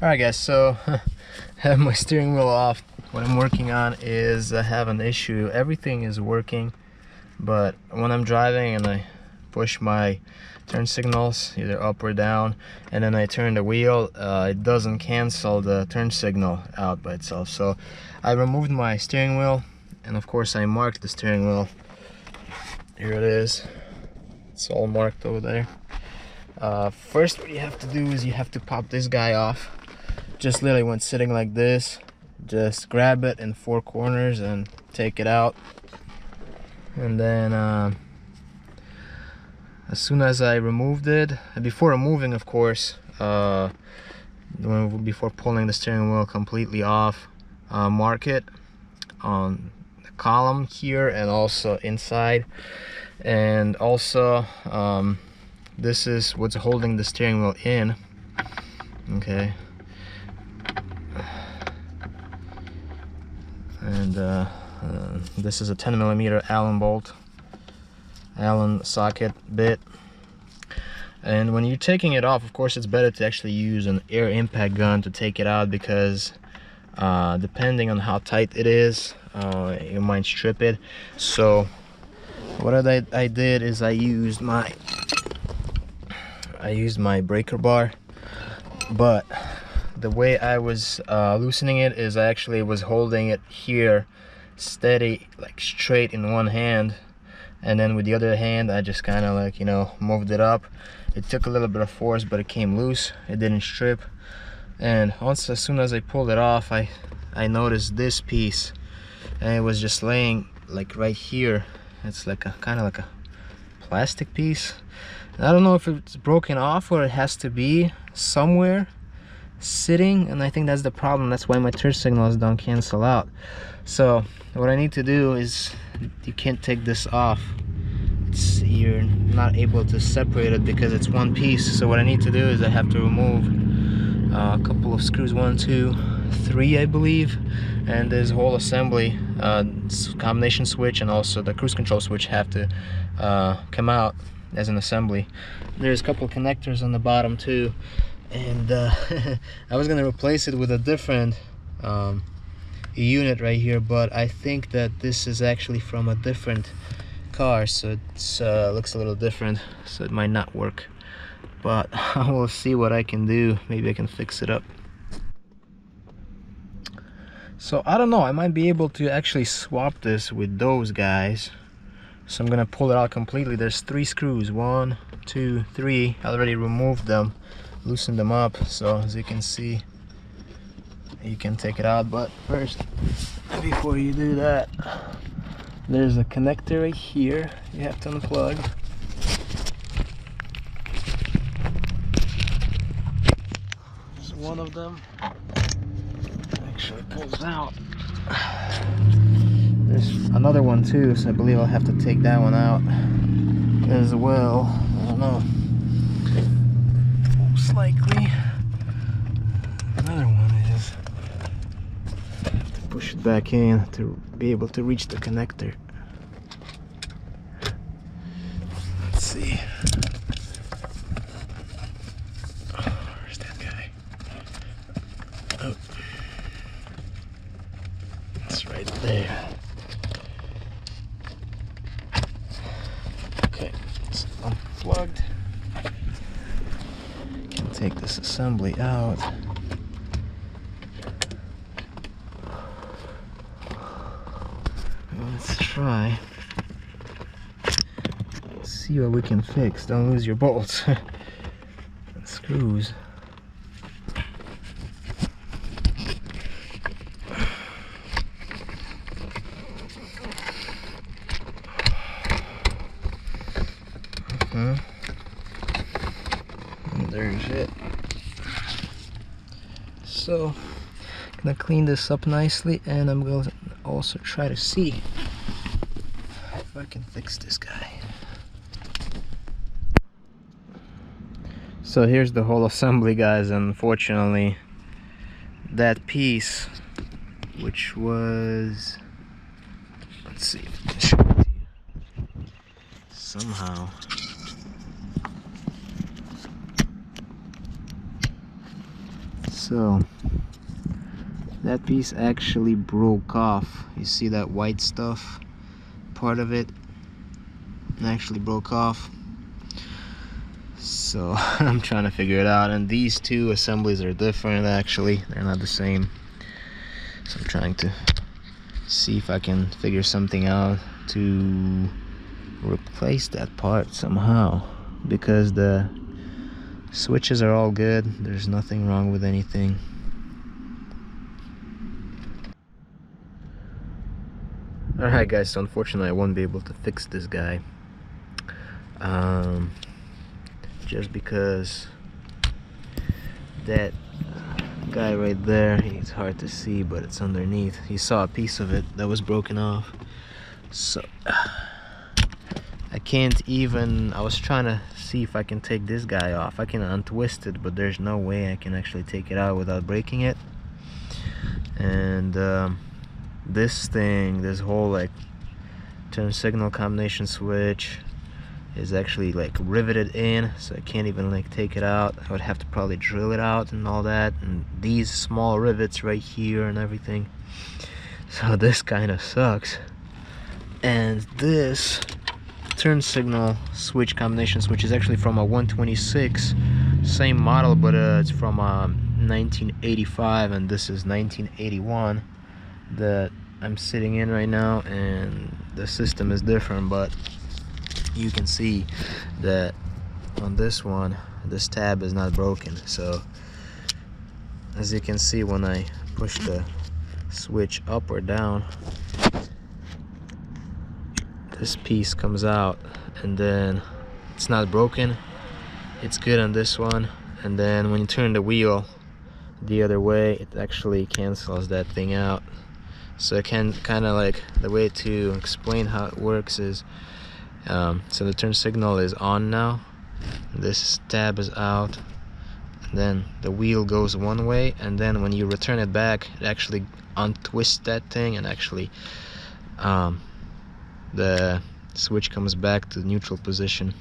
Alright guys, so I have my steering wheel off. What I'm working on is I have an issue. Everything is working, but when I'm driving and I push my turn signals either up or down and then I turn the wheel, it doesn't cancel the turn signal out by itself. So I removed my steering wheel, and of course I marked the steering wheel. Here it is. It's all marked over there. First, what you have to do is you have to pop this guy off. Just literally when sitting like this, just grab it in 4 corners and take it out. And then as soon as I removed it, before removing, of course, before pulling the steering wheel completely off, mark it on the column here and also inside. And also this is what's holding the steering wheel in. Okay. And this is a 10mm Allen socket bit. And when you're taking it off, of course it's better to actually use an air impact gun to take it out, because depending on how tight it is, you might strip it. So what I did is I used my breaker bar, but the way I was loosening it is I actually was holding it here steady, like straight in one hand, and then with the other hand I just kind of like, you know, moved it up. It took a little bit of force, but it came loose. It didn't strip. And once, as soon as I pulled it off, I noticed this piece, and it was just laying like right here. It's like a kind of like a plastic piece. And I don't know if it's broken off or it has to be somewhere sitting, and I think that's the problem. That's why my turn signals don't cancel out. So what I need to do is, you can't take this off. You're not able to separate it because it's one piece. So what I need to do is I have to remove a couple of screws, 1, 2, 3 I believe, and this whole assembly, combination switch and also the cruise control switch have to come out as an assembly. There's a couple of connectors on the bottom too, and I was gonna replace it with a different unit right here, but I think that this is actually from a different car, so it looks a little different, so it might not work, but I will see what I can do. Maybe I can fix it up. So I don't know, I might be able to actually swap this with those guys. So I'm gonna pull it out completely. There's 3 screws, 1, 2, 3. I already removed them, loosened them up, so as you can see, you can take it out. But first, before you do that, there's a connector right here you have to unplug. There's one of them actually pulls out. There's another one too, so I believe I'll have to take that one out as well. I don't know, most likely. Another one is, I have to push it back in to be able to reach the connector. Let's see. Oh, where's that guy? Oh, it's right there. Okay, it's unplugged. Can take this assembly out. Let's try. Let's see what we can fix. Don't lose your bolts and screws. And there's it. So I'm gonna clean this up nicely, and I'm going to also try to see if I can fix this guy. So here's the whole assembly, guys. Unfortunately, that piece, which was, let's see if I can show it to you somehow. So that piece actually broke off. You see that white stuff? Part of it actually broke off. So I'm trying to figure it out, and these two assemblies are different actually, they're not the same. So I'm trying to see if I can figure something out to replace that part somehow, because the switches are all good, there's nothing wrong with anything. Alright guys, so unfortunately I won't be able to fix this guy, just because that guy right there, it's hard to see but it's underneath. You saw a piece of it that was broken off, so I can't even, I was trying to see if I can take this guy off. I can untwist it, but there's no way I can actually take it out without breaking it. And this thing, this whole like turn signal combination switch is actually like riveted in, so I can't even like take it out. I would have to probably drill it out and all that, and these small rivets right here and everything. So this kind of sucks. And this turn signal switch combination switch is actually from a 126, same model, but it's from 1985, and this is 1981 that I'm sitting in right now, and the system is different, but you can see that on this one this tab is not broken. So as you can see, when I push the switch up or down, this piece comes out, and then it's not broken, it's good on this one. And then when you turn the wheel the other way, it actually cancels that thing out. So I can kind of like, the way to explain how it works is, so the turn signal is on now, this tab is out, and then the wheel goes one way, and then when you return it back, it actually untwists that thing, and actually the switch comes back to the neutral position.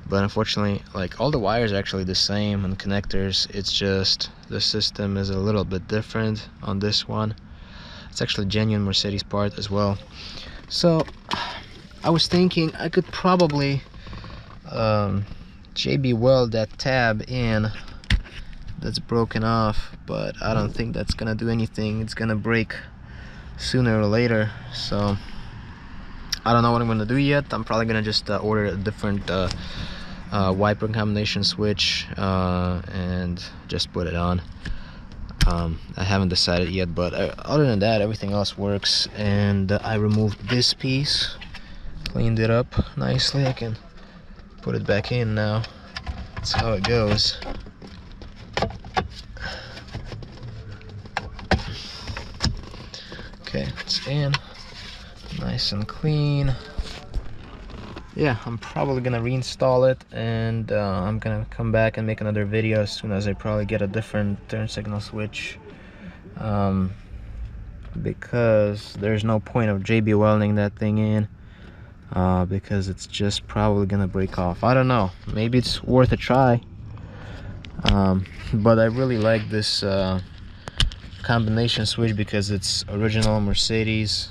But unfortunately, like, all the wires are actually the same and connectors, it's just the system is a little bit different on this one. It's actually a genuine Mercedes part as well. So I was thinking I could probably JB weld that tab in that's broken off, but I don't think that's gonna do anything. It's gonna break sooner or later, so I don't know what I'm gonna do yet. I'm probably gonna just order a different wiper combination switch and just put it on. I haven't decided yet, but other than that, everything else works. And I removed this piece, cleaned it up nicely. I can put it back in now. That's how it goes. Okay, it's in, nice and clean. Yeah, I'm probably gonna reinstall it, and I'm gonna come back and make another video as soon as I probably get a different turn signal switch, because there's no point of JB welding that thing in, because it's just probably gonna break off. I don't know, maybe it's worth a try, but I really like this combination switch because it's original Mercedes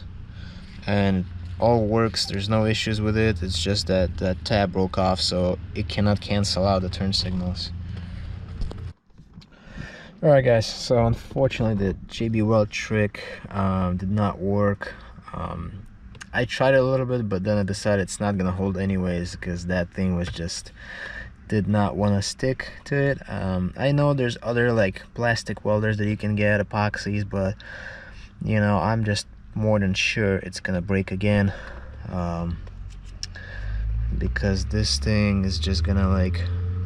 and all works. There's no issues with it. It's just that that tab broke off, so it cannot cancel out the turn signals. Alright guys, so unfortunately the JB weld trick did not work. I tried it a little bit, but then I decided it's not gonna hold anyways, because that thing was just did not want to stick to it. I know there's other like plastic welders that you can get, epoxies, but you know, I'm just more than sure it's gonna break again, because this thing is just gonna like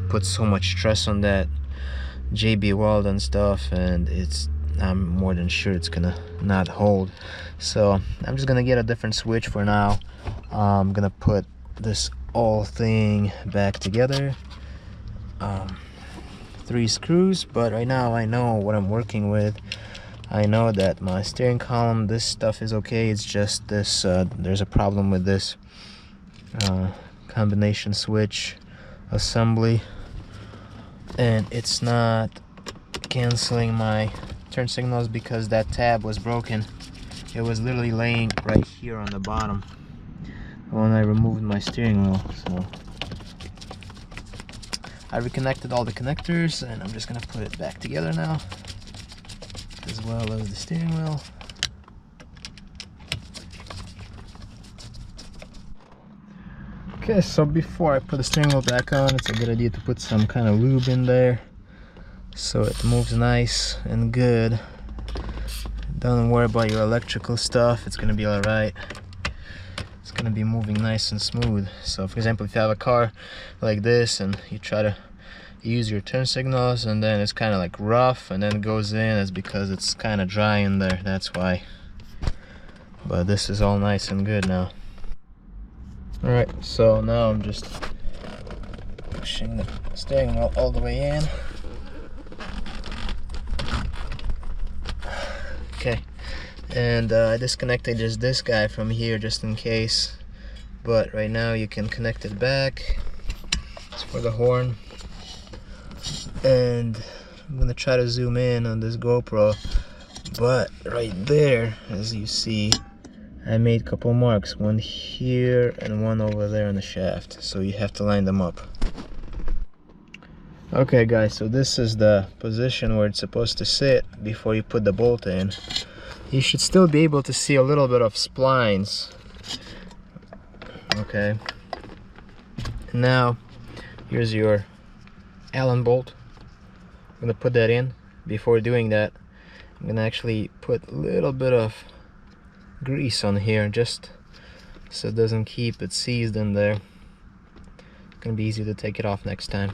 put so much stress on that JB weld and stuff, and I'm more than sure it's gonna not hold. So I'm just gonna get a different switch for now. I'm gonna put this whole thing back together, 3 screws, but right now I know what I'm working with. I know that my steering column, this stuff is okay. It's just this, there's a problem with this combination switch assembly, and it's not canceling my turn signals because that tab was broken. It was literally laying right here on the bottom when I removed my steering wheel. So I reconnected all the connectors and I'm just gonna put it back together now, as well as the steering wheel. Okay, so before I put the steering wheel back on, it's a good idea to put some kind of lube in there so it moves nice and good. Don't worry about your electrical stuff, it's gonna be alright. It's gonna be moving nice and smooth. So for example, if you have a car like this and you try to use your turn signals and then it's kind of like rough and then it goes in, it's because it's kind of dry in there, that's why. But this is all nice and good now. Alright, so now I'm just pushing the steering wheel all the way in. Okay, and I disconnected just this guy from here just in case, but right now you can connect it back. It's for the horn. And I'm gonna try to zoom in on this GoPro, but right there, as you see, I made a couple marks, one here and one over there on the shaft, so you have to line them up. Okay guys, so this is the position where it's supposed to sit before you put the bolt in. You should still be able to see a little bit of splines. Okay, now here's your Allen bolt. I'm gonna put that in. Before doing that, I'm gonna actually put a little bit of grease on here just so it doesn't keep it seized in there. It's gonna be easy to take it off next time.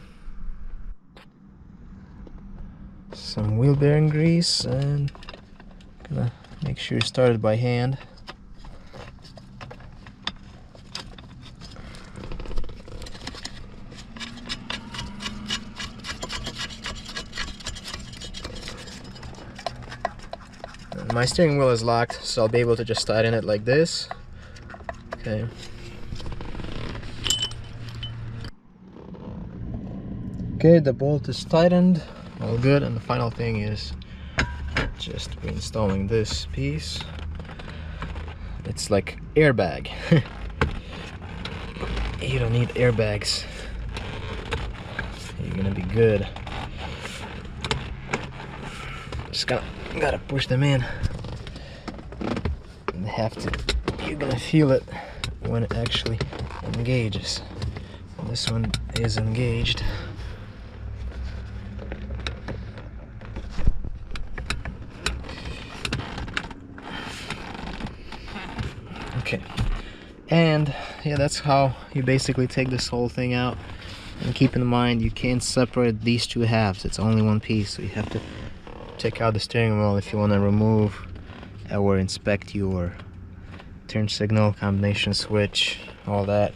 Some wheel bearing grease, and gonna make sure you start it by hand. My steering wheel is locked, so I'll be able to just tighten it like this. Okay. Okay, the bolt is tightened, all good, and the final thing is just reinstalling this piece. It's like airbag. You don't need airbags. You're gonna be good. Just gotta push them in. And you're gonna feel it when it actually engages. And this one is engaged. Okay, and yeah, that's how you basically take this whole thing out. And keep in mind, you can't separate these two halves, it's only one piece, so you have to take out the steering wheel if you want to remove or inspect your turn signal, combination switch, all that.